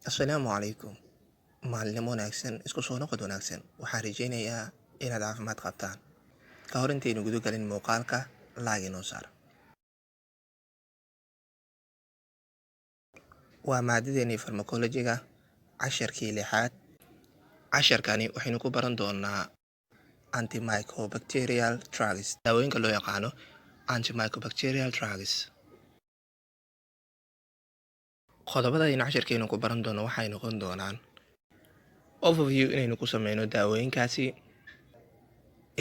Assalaamu calaykum. Maalin wanaagsan, isku soo noqod wanaagsan. Waxaan rajaynayaa inaad caafimaad qabtaan. Ka hor intaynu guda galin muuqaalka, laag inoo saar. Waa maadadeenii farmakolojiga, casharkii lixaad. Casharkani waxaynu ku baran doonaa antimicrobacterial drugs, daawooyinka loo yaqaano antimicrobacterial drugs. Qodobada aynu casharkeenu ku baran doono waxay noqon doonaan overview inaynu ku sameyno daawooyinkaasi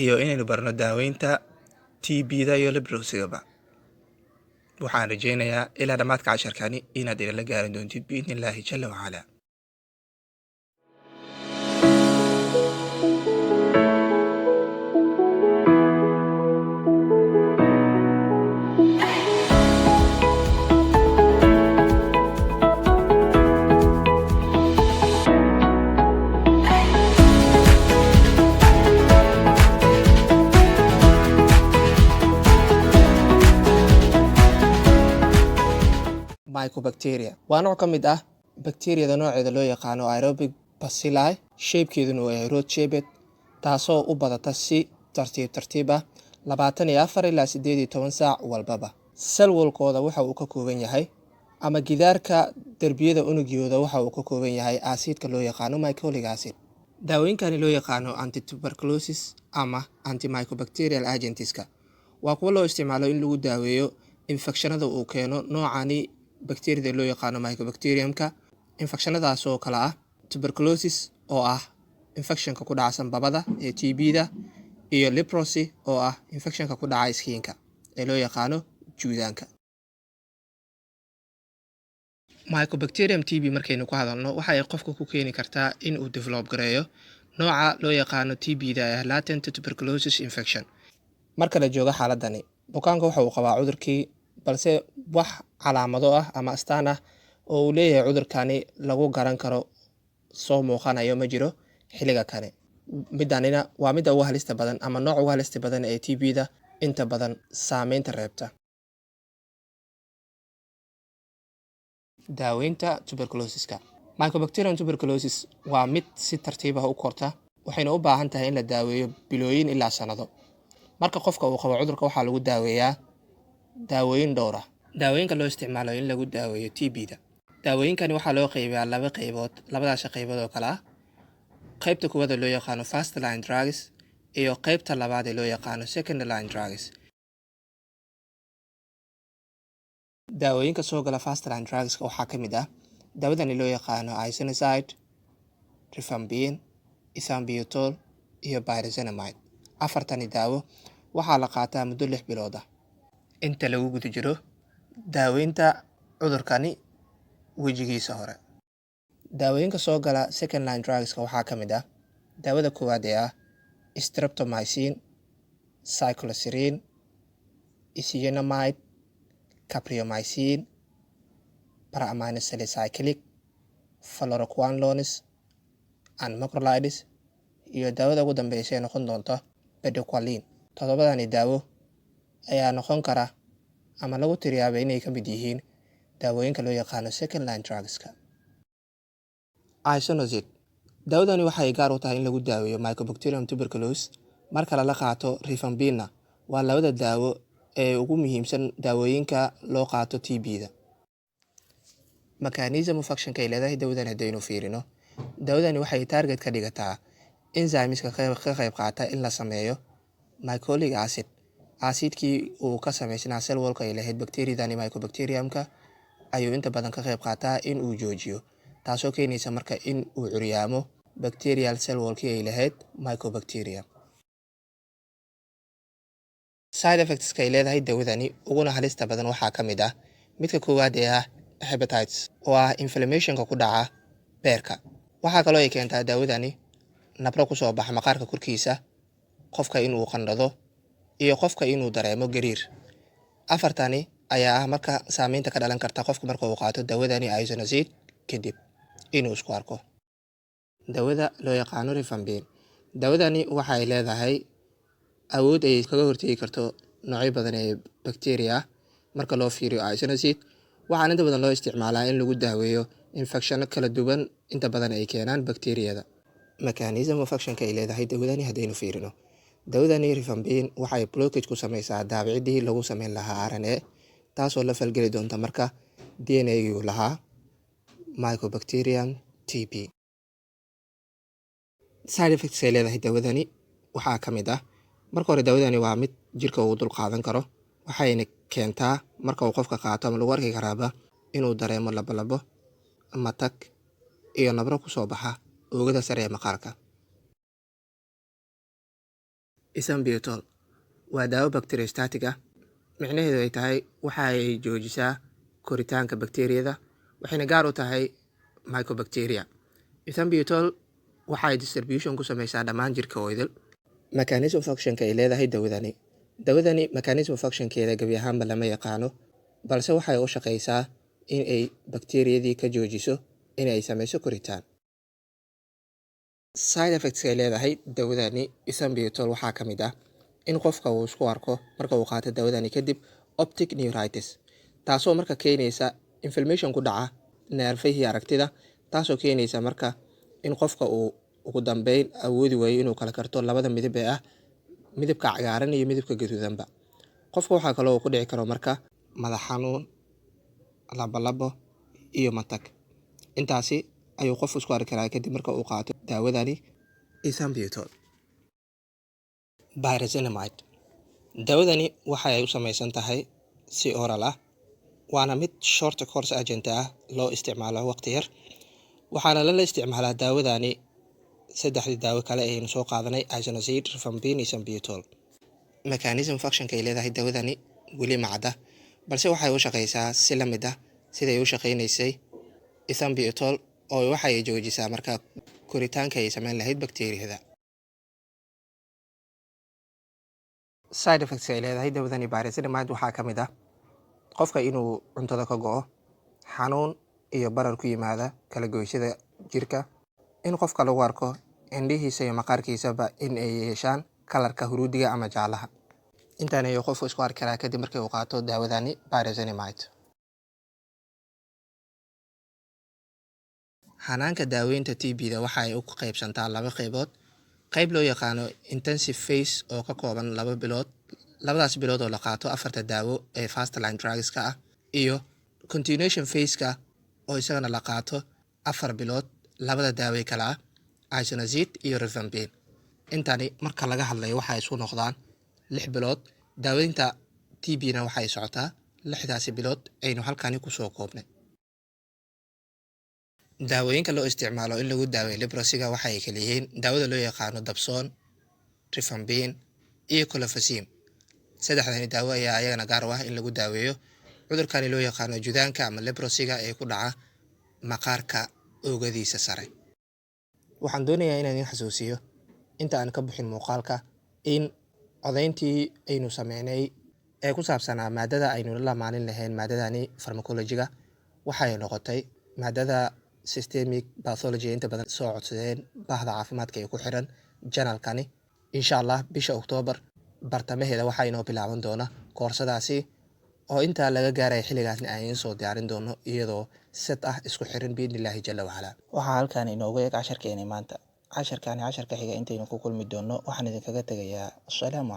iyo inaynu barno daaweynta TB-da iyo leprosigaba. Waxaan rajaynayaa ilaa dhammaadka casharkani inaad idinla gaari doontid biidnillaahi jalla wacalaa. Mycobacteria waa nooc ka mid ah bakteeriyada nooceeda loo yaqaano aerobic bacilli, shapekeeduna waa road shaped, taasoo u badata si tartiib ah 24 ilaa 18 saac walbaba. Cell wall-kooda waxa uu ka kooban yahay ama gidaarka darbiyada unugyooda waxa uu ka kooban yahay acidka loo yaqaano mycolic acid. Daawooyinkani loo yaqaano antituberculosis ama antimicrobacterial agentska waa kuwo loo isticmaalo in lagu daaweeyo infekshanada uu keeno noocani bakteeriyada loo yaqaano mycobacteriumka. Infekshanadaas oo kala ah tuberculosis oo ah infekshanka ku dhaca sanbabada ee TB-da, iyo leprosy oo ah infekshanka ku dhaca skiinka ee loo yaqaano juudaanka. Mycobacterium TB markaynu ku hadalno waxa ay qofka ku keeni kartaa in uu develop gareeyo nooca loo yaqaano TB-da ee latent tuberculosis infection. Marka la joogo xaaladani, bukaanka waxa uu qabaa cudurkii, balse wax calaamado ah ama astaan ah oo uu leeyahay cudurkani lagu garan karo soo muuqanayo ma jiro xilliga kane. Midanina waa midda ugu halista badan ama nooca ugu halista badan ee TB-da inta badan saameynta reebta. Daaweynta tuberculosiska. Mycobacterium tuberculosis waa mid si tartiib ah u korta, waxayna u baahan tahay in la daaweeyo bilooyin ilaa sanado. Marka qofka uu qabo cudurka waxaa lagu daaweeyaa daawooyin dhowr ah. Daawooyinka loo isticmaalo in lagu daaweeyo TB-da. Daawooyinkani waxaa loo qaybiyaa laba qaybood, labadaas qaybood oo kala ah qaybta koowaad loo yaqaano first line drugs iyo qaybta labaad ee loo yaqaano second line drugs. Daawooyinka soo gala first line drugs waxaa ka mid ah daawadani loo yaqaano isoniazid, rifampicin, ethambutol iyo pyrazinamide. Afartani daawo waxaa la qaataa muddo 6 bilood ah inta lagu guda jiro daaweynta cudurkani wejigiisa hore. Daawooyinka soo gala second line drugs waxaa ka mid ah daawada koowaad ee ah streptomycin, cycloserine, isoniazid, capreomycin, para-aminosalicylate, fluoroquinolones and macrolides, iyo daawada ugu dambeysa ee noqon doonta bedaquiline. Todobadani daawo ayaa noqon kara ama lagu tiriyaaba inay ka mid yihiin daawooyinka loo yaqaano second line drugska. Isoniazid. Daawadani waxay gaar u tahay in lagu daaweeyo Mycobacterium tuberculosis. Marka la qaato rifampicin waa labada daawo ee ugu muhiimsan daawooyinka loo qaato TB-da. Mechanism of action ay leedahay daawadani haddaynu fiirino, daawadani waxay target ka dhigataa enzymeska ka qayb qaata in la sameeyo mycolic acid. Acidkii uu ka samaysnaa cell wall-ka ay lahayd bakteeriyadani mycobacteriumka ayuu inta badan ka qayb qaataa in uu joojiyo, taasoo keenaysa marka in uu curyaamo bacterial cell wall-kii ay lahayd mycobacterium. Side effects ay leedahay daawadani uguna halista badan waxaa ka mid ah midka koowaad ee ah hepatitis oo ah inflammationka ku dhaca beerka. Waxaa kaloo ay keentaa daawadani nabro ku soo baxa maqaarka korkiisa, qofka inuu qandhado iyo qofka inuu dareemo gariir. Afartani ayaa ah marka saameynta ka dhalan karta qofka marka uu qaato daawadani isoniazid kadib inuu isku arko. Daawada loo yaqaano rifampicin. Daawadani waxay leedahay awood ay kaga hortagi karto noocyo badan ee bakteeriya marka loo fiiriyo isoniazid. Waxaan inta badan loo isticmaalaa in lagu daaweeyo infekshanno kala duwan inta badan ay keenaan bakteeriyada. Mechanism of actionka ay leedahay dawadani haddaynu fiirino, dawadani rifampin waxay blockage ku samaysaa daabicidii lagu samayn lahaa RNA, taasoo la falgeli doonta marka DNA-gu lahaa Mycobacterium TB. Side effects ay leedahay dawadani waxaa ka mid ah, marka hore dawadani waa mid jirka uu dul qaadan karo, waxayna keentaa marka uu qofka qaato ama lagu arki karaaba inuu dareemo labolabo, matag iyo nabro ku soo baxa oogada sare ee maqaarka. Isambutol waa daawo bacteriostatic ah, micnaheedu ay tahay waxa ay joojisaa koritaanka bakteeriyada, waxayna gaar u tahay Mycobacteria. Isambutol waxay distribution ku samaysaa dhammaan jirka oo idil. Mechanism of actionka ay leedahay dawadani mechanism of actionkeeda gabi ahaanba lama yaqaano, balse waxay u shaqaysaa in ay bakteeriyadii ka joojiso in ay samayso koritaan. Side effects ay leedahay dawadani Isambutol waxaa ka mid ah in qofka uu isku arko marka uu qaato dawadani kadib optic neuritis, taasoo marka keenaysa inflammation ku dhaca neerfihii aragtida, taasoo keenaysa marka in qofka uu ugu dambeyn awoodi waayo inuu kala karto labada midab ee ah midabka cagaaran iyo midabka gaduudanba. Qofka waxaa kaloo ku dhici karo marka madax xanuun, labolabo iyo matag. Intaasi ayuu qof isku arki karaa kadib marka uu qaato daawadani Isambutol. Pyrazinamide dawadani waxa ay u samaysan tahay si oral ah, waana mid short course agent ah, loo isticmaalo waqti yar, waxaana lala isticmaalaa daawadani saddexdii daawo kale ayaynu soo qaadanay isoniazid, rifampin, Isambutol. Mechanism of actionka ay leedahay dawadani weli ma cadda, balse waxay u shaqaysaa si la mid ah siday u shaqaynaysay Isambutol, oo waxay joojisaa marka koritaanka ay samayn lahayd bakteeriyada. Side effects ay leedahay dawadani pyrazinamide waxaa ka mid ah qofka inuu cuntada ka go'o, xanuun iyo barar ku yimaada kala goyshada jirka, in qofka lagu arko indhihiisa iyo maqaarkiisaba in ay yeeshaan kalarka huruudiga ama jaalaha. Intaan ayuu qofku isku arki karaa kadib markii uu qaato daawadani pyrazinamide. Hanaanka daaweynta TB-da waxa ay u qaybsantaa laba qaybood, qayb loo yaqaano intensive phase oo ka kooban 2 bilood, labadaas bilood oo la qaato 4 daawo ee first line drugska ah, iyo continuation phase-ka oo isagana la qaato 4 bilood, labada daawo kala ah isoniazid iyo rifampin. Intani marka laga hadlayo waxa ay isku noqdaan 6 bilood. Daaweynta TB-na waxay socotaa 6daasi bilood aynu halkani ku soo koobnay. Daawooyinka loo isticmaalo in lagu daaweeyo leprosy-ga waxa ay kala yihiin daawada loo yaqaano Dapsone, rifampin iyo clofazim. Saddexdani daawo ayaa ayagana gaar u ah in lagu daaweeyo cudurkani loo yaqaano judaanka ama leprosy-ga ee ku dhaca maqaarka oogadiisa sare. Waxaan doonayaa inaan idin xasuusiyo inta aan ka bixin muuqaalka in codayntii aynu sameynay ee ku saabsanaa maadada aynu la lamaanin lahayn maadadani pharmacology-ga waxay noqotay maadada systemic pathology inta badan soo codsadeen bahda caafimaadka ee ku xiran janalkani. Insha Allah bisha October bartamaheeda waxaa inoo bilaaban doona koorsadaasi oo intaa laga gaaray xilligaasna aan soo diyaarin doono iyadoo set ah isku xiran biidnillaahi jalla wacala. Waxaa halkan inoogu eeg casharkeeni maanta. Casharka xiga intaynu ku kulmi doono waxaan idinkaga tegayaa. Assalaamu